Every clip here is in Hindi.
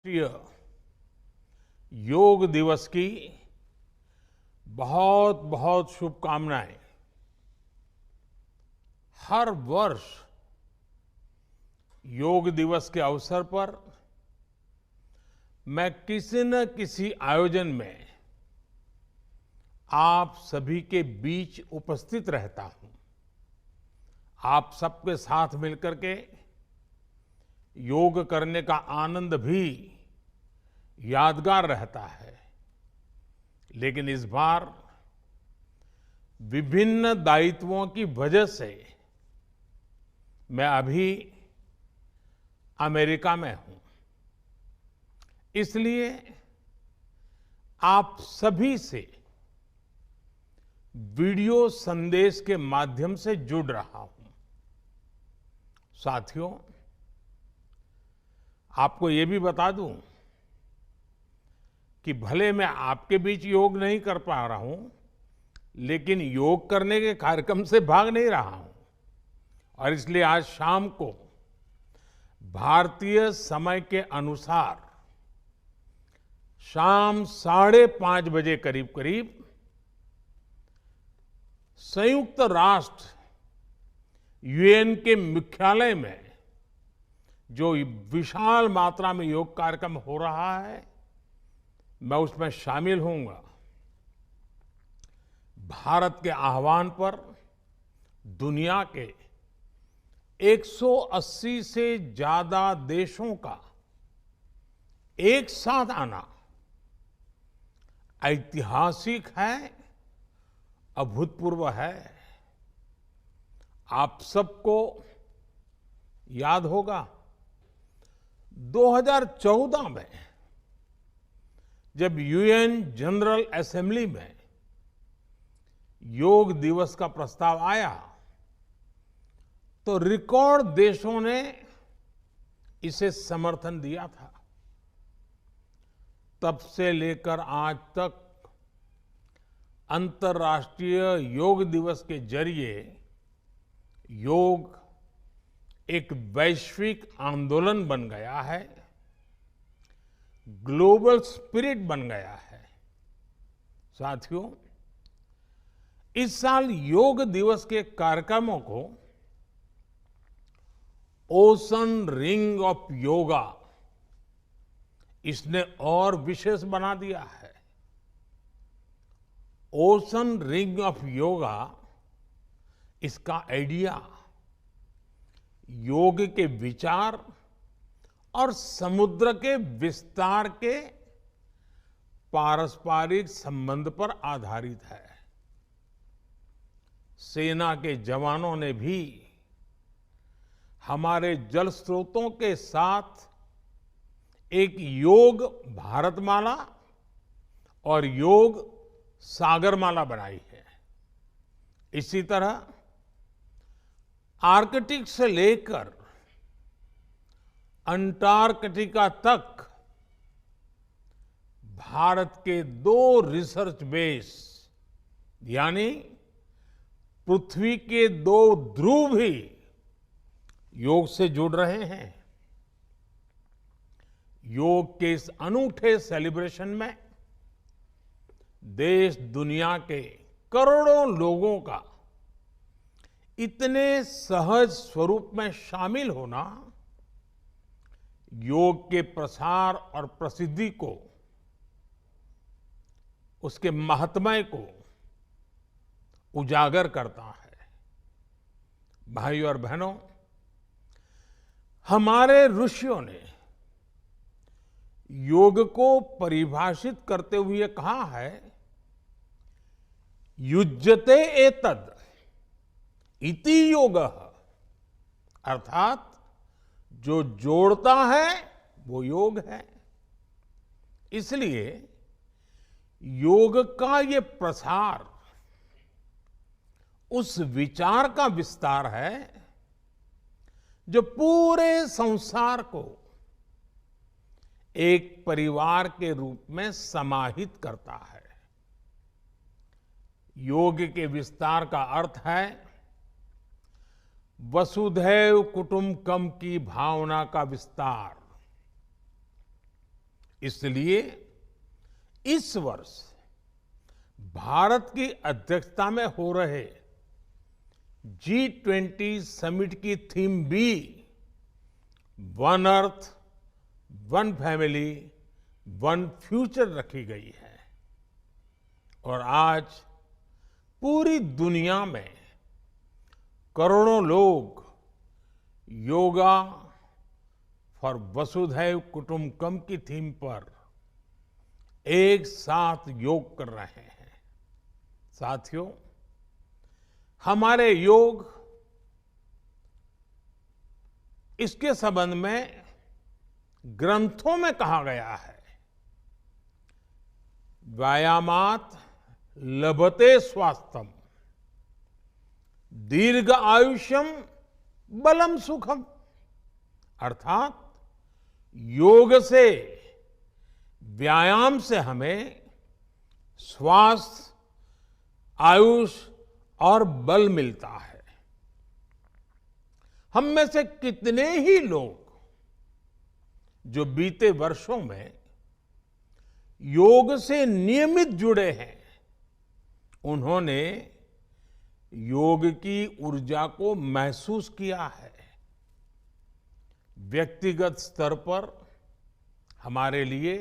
राष्ट्रीय योग दिवस की बहुत बहुत शुभकामनाएं। हर वर्ष योग दिवस के अवसर पर मैं किसी न किसी आयोजन में आप सभी के बीच उपस्थित रहता हूं। आप सबके साथ मिलकर के योग करने का आनंद भी यादगार रहता है। लेकिन इस बार विभिन्न दायित्वों की वजह से मैं अभी अमेरिका में हूं। इसलिए आप सभी से वीडियो संदेश के माध्यम से जुड़ रहा हूं। साथियों, आपको ये भी बता दूं कि भले मैं आपके बीच योग नहीं कर पा रहा हूं, लेकिन योग करने के कार्यक्रम से भाग नहीं रहा हूं। और इसलिए आज शाम को भारतीय समय के अनुसार शाम 5:30 बजे करीब करीब संयुक्त राष्ट्र यूएन के मुख्यालय में जो विशाल मात्रा में योग कार्यक्रम हो रहा है, मैं उसमें शामिल होऊंगा। भारत के आह्वान पर दुनिया के 180 से ज्यादा देशों का एक साथ आना ऐतिहासिक है, अभूतपूर्व है। आप सबको याद होगा 2014 में जब यूएन जनरल असेंबली में योग दिवस का प्रस्ताव आया तो रिकॉर्ड देशों ने इसे समर्थन दिया था। तब से लेकर आज तक अंतर्राष्ट्रीय योग दिवस के जरिए योग एक वैश्विक आंदोलन बन गया है, ग्लोबल स्पिरिट बन गया है। साथियों, इस साल योग दिवस के कार्यक्रमों को ओशन रिंग ऑफ योगा इसने और विशेष बना दिया है। ओशन रिंग ऑफ योगा, इसका आइडिया योग के विचार और समुद्र के विस्तार के पारस्परिक संबंध पर आधारित है। सेना के जवानों ने भी हमारे जल स्रोतों के साथ एक योग भारतमाला और योग सागरमाला बनाई है। इसी तरह आर्कटिक से लेकर अंटार्कटिका तक भारत के 2 रिसर्च बेस यानी पृथ्वी के 2 ध्रुव भी योग से जुड़ रहे हैं। योग के इस अनूठे सेलिब्रेशन में देश दुनिया के करोड़ों लोगों का इतने सहज स्वरूप में शामिल होना योग के प्रसार और प्रसिद्धि को, उसके महात्म्य को उजागर करता है। भाइयों और बहनों, हमारे ऋषियों ने योग को परिभाषित करते हुए कहा है, युज्यते एतद इति योगः, अर्थात जो जोड़ता है वो योग है। इसलिए योग का ये प्रसार उस विचार का विस्तार है जो पूरे संसार को एक परिवार के रूप में समाहित करता है। योग के विस्तार का अर्थ है वसुधैव कुटुंबकम की भावना का विस्तार। इसलिए इस वर्ष भारत की अध्यक्षता में हो रहे G20 समिट की थीम भी one earth, one family, one future रखी गई है। और आज पूरी दुनिया में करोड़ों लोग योगा फॉर वसुधैव कुटुंबकम की थीम पर एक साथ योग कर रहे हैं। साथियों, हमारे योग इसके संबंध में ग्रंथों में कहा गया है, व्यायामात लभते स्वास्थ्यम, दीर्घ आयुष्यम बलम सुखम। अर्थात योग से, व्यायाम से हमें स्वास्थ्य, आयुष और बल मिलता है। हम में से कितने ही लोग जो बीते वर्षों में योग से नियमित जुड़े हैं, उन्होंने योग की ऊर्जा को महसूस किया है। व्यक्तिगत स्तर पर हमारे लिए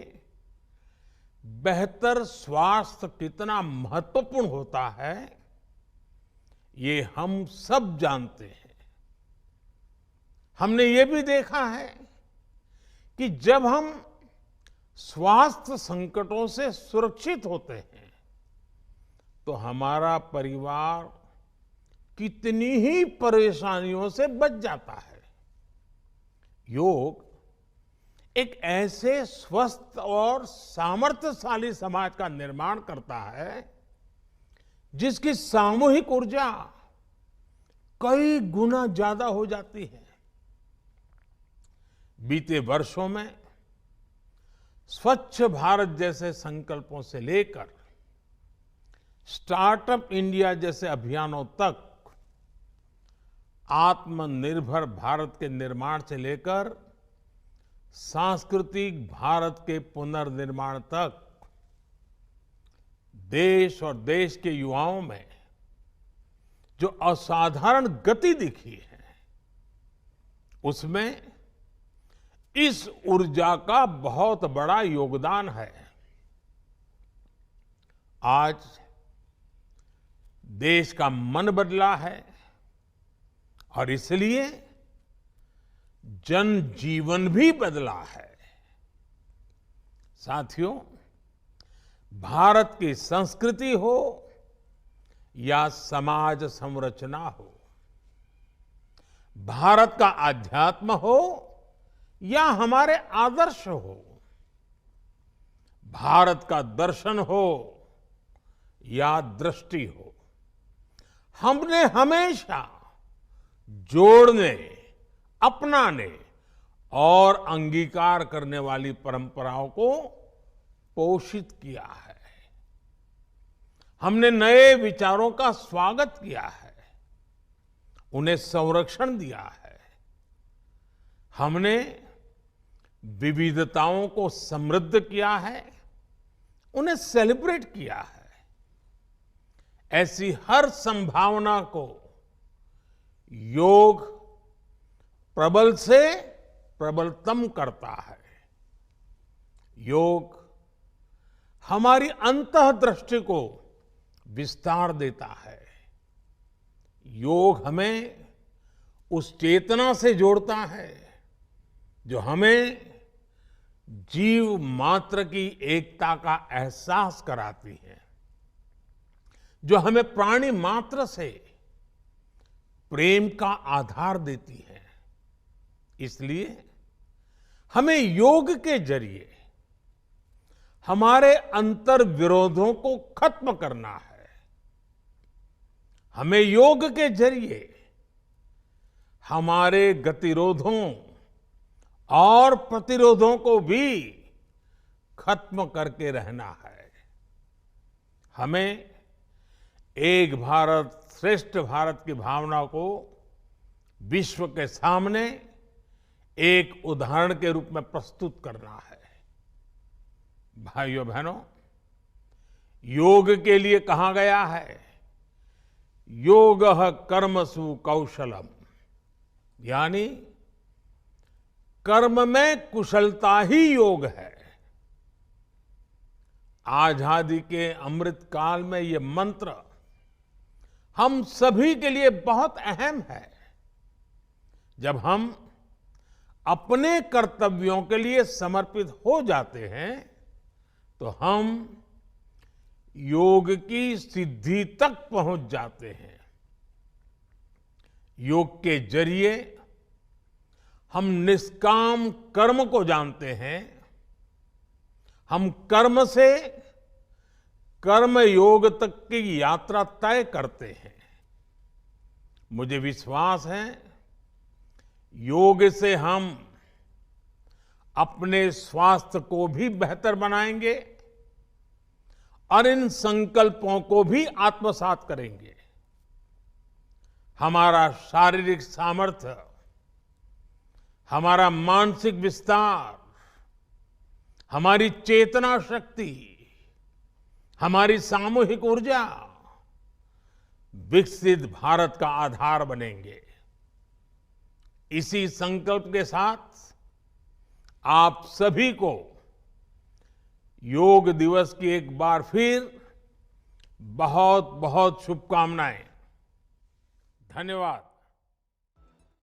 बेहतर स्वास्थ्य कितना महत्वपूर्ण होता है, ये हम सब जानते हैं। हमने ये भी देखा है कि जब हम स्वास्थ्य संकटों से सुरक्षित होते हैं, तो हमारा परिवार कितनी ही परेशानियों से बच जाता है। योग एक ऐसे स्वस्थ और सामर्थ्यशाली समाज का निर्माण करता है जिसकी सामूहिक ऊर्जा कई गुना ज्यादा हो जाती है। बीते वर्षों में स्वच्छ भारत जैसे संकल्पों से लेकर स्टार्टअप इंडिया जैसे अभियानों तक, आत्मनिर्भर भारत के निर्माण से लेकर सांस्कृतिक भारत के पुनर्निर्माण तक, देश और देश के युवाओं में जो असाधारण गति दिखी है, उसमें इस ऊर्जा का बहुत बड़ा योगदान है। आज देश का मन बदला है और इसलिए जनजीवन भी बदला है। साथियों, भारत की संस्कृति हो या समाज संरचना हो, भारत का आध्यात्म हो या हमारे आदर्श हो, भारत का दर्शन हो या दृष्टि हो, हमने हमेशा जोड़ने, अपनाने और अंगीकार करने वाली परंपराओं को पोषित किया है। हमने नए विचारों का स्वागत किया है, उन्हें संरक्षण दिया है। हमने विविधताओं को समृद्ध किया है, उन्हें सेलिब्रेट किया है। ऐसी हर संभावना को योग प्रबल से प्रबलतम करता है। योग हमारी अंतःदृष्टि को विस्तार देता है। योग हमें उस चेतना से जोड़ता है जो हमें जीव मात्र की एकता का एहसास कराती है, जो हमें प्राणी मात्र से प्रेम का आधार देती है। इसलिए हमें योग के जरिए हमारे अंतर विरोधों को खत्म करना है। हमें योग के जरिए हमारे गतिरोधों और प्रतिरोधों को भी खत्म करके रहना है। हमें एक भारत श्रेष्ठ भारत की भावना को विश्व के सामने एक उदाहरण के रूप में प्रस्तुत करना है। भाइयों बहनों, योग के लिए कहा गया है, योगः कर्मसु कौशलम, यानी कर्म में कुशलता ही योग है। आजादी के अमृत काल में ये मंत्र हम सभी के लिए बहुत अहम है। जब हम अपने कर्तव्यों के लिए समर्पित हो जाते हैं तो हम योग की सिद्धि तक पहुंच जाते हैं। योग के जरिए हम निष्काम कर्म को जानते हैं। हम कर्म से कर्म योग तक की यात्रा तय करते हैं। मुझे विश्वास है, योग से हम अपने स्वास्थ्य को भी बेहतर बनाएंगे और इन संकल्पों को भी आत्मसात करेंगे। हमारा शारीरिक सामर्थ्य, हमारा मानसिक विस्तार, हमारी चेतना शक्ति, हमारी सामूहिक ऊर्जा विकसित भारत का आधार बनेंगे। इसी संकल्प के साथ आप सभी को योग दिवस की एक बार फिर बहुत बहुत शुभकामनाएं। धन्यवाद।